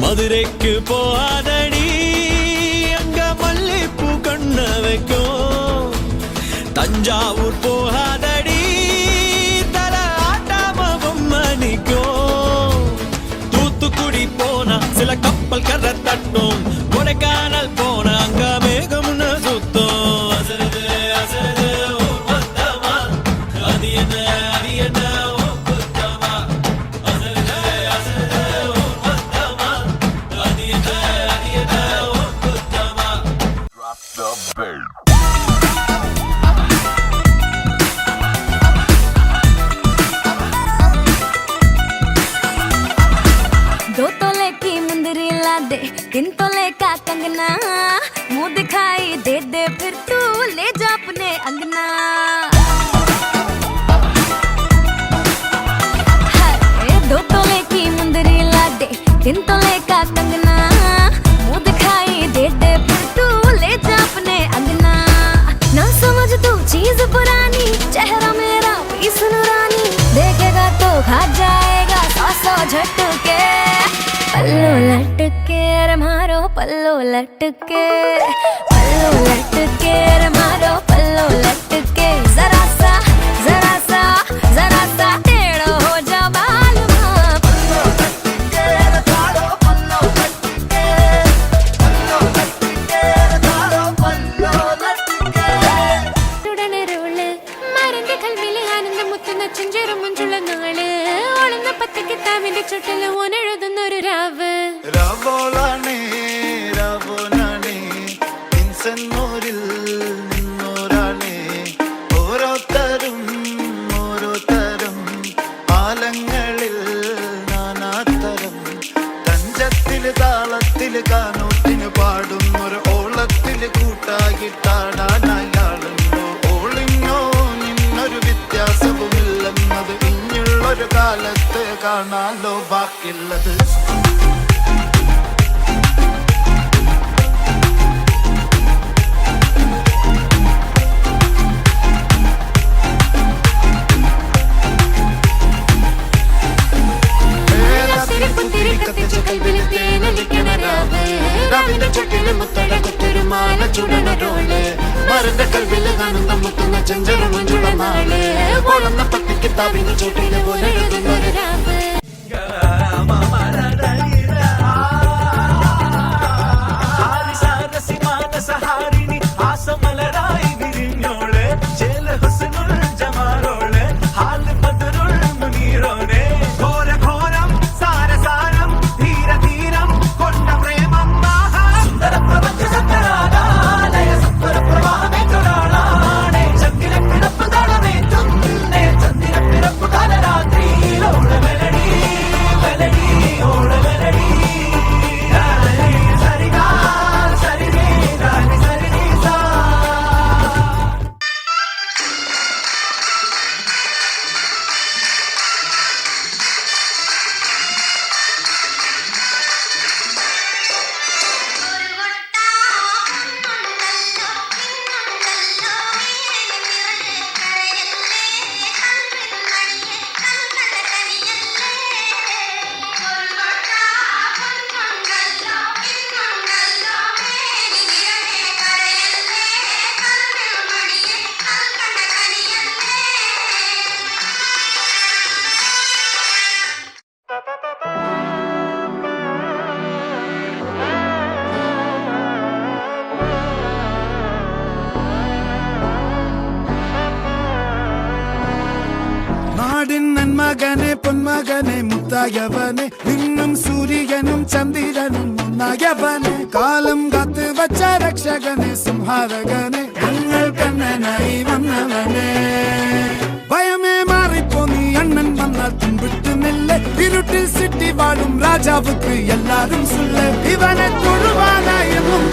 மதுரைக்கு போகாதடி அங்க மல்லிப்பூ கண்ண வைக்கும். தஞ்சாவூர் போகாதடி தல ஆட்டாம பொம்மணிக்கும். தூத்துக்குடி போனா சில கப்பல் கரை தட்டும். கொடைக்கானல் போனா அங்க மேகம்னு சுத்தம். அசருது அசருது மொத்தமா அது என்ன அது என்ன दिन तोले का कंगना मुंह दिखाई दे दे फिर तू ले जा अपने अंगना. दो तोले की मुंदरी ला दे दिन तोले का कंगना मुंह दिखाई दे दे फिर तू ले जा अपने अंगना. ना समझ तू चीज पुरानी चेहरा मेरा पीस नूरानी देखेगा तो खा जाएगा सौ झटके. पल्लू लटके रे मारो पल्लू लटके रे मारो पल्लू लटके. जरा सा टेढ़ो हो जा बालमा. पल्लू लटके रे मारो पल्लू लटके रे मारो पल्लू लटके. തുടനെ റോള് മരന്റെ കൽവിലെ ആനന്ദം മുത്തുന്ന ചെഞ്ചേറും മുഞ്ചുള്ള നാള് ഓളുന്ന പത്ത് കിതാബിന്റെ ചുട്ടില് ഓനെഴുതുന്നൊരു രാവ്. രാവോളാണേ രാവോനാണേ ഇൻസന്നൂരിൽ നിന്നോരാണേ. ഓരോരുത്തരും ആലങ്ങളിൽ നാനാത്തരം. തഞ്ചത്തില് താളത്തില് കാനൂത്തിന് പാടുന്നൊരു ഓളത്തില് കൂട്ടായിട്ടാടാനയാളുണ്ടോ. ഓളിഞ്ഞോ നിന്നൊരു വ്യത്യാസവുമില്ലെന്നത് ഇനിയുള്ളൊരു കാലത്ത് കാണാലോ ബാക്കിയുള്ളത്. മരന്റെ കൽവില് കാണുന്ന മുത്തുന്ന ചെഞ്ചെറു മഞ്ചുള്ള നാള് ഓളുന്ന പത്ത് കിതാബിന്റെ ചോട്ടിലെ പോലെ എഴുതുന്നൊരു രാവ്. മകനെ പൊന്മകനെ മുത്തായവനെ നിന്നും സൂര്യനും ചന്ദ്രനും ഒന്നായവനെ കാലം കാത്ത് വച്ച രക്ഷകനെ സംഹാരകനെ ഞങ്ങൾ കണ്ണനായി വന്നവനെ. வாழும் ராஜாவுக்கு எல்லாரும் சொல்ல இவனை தொழுவானா என்னும்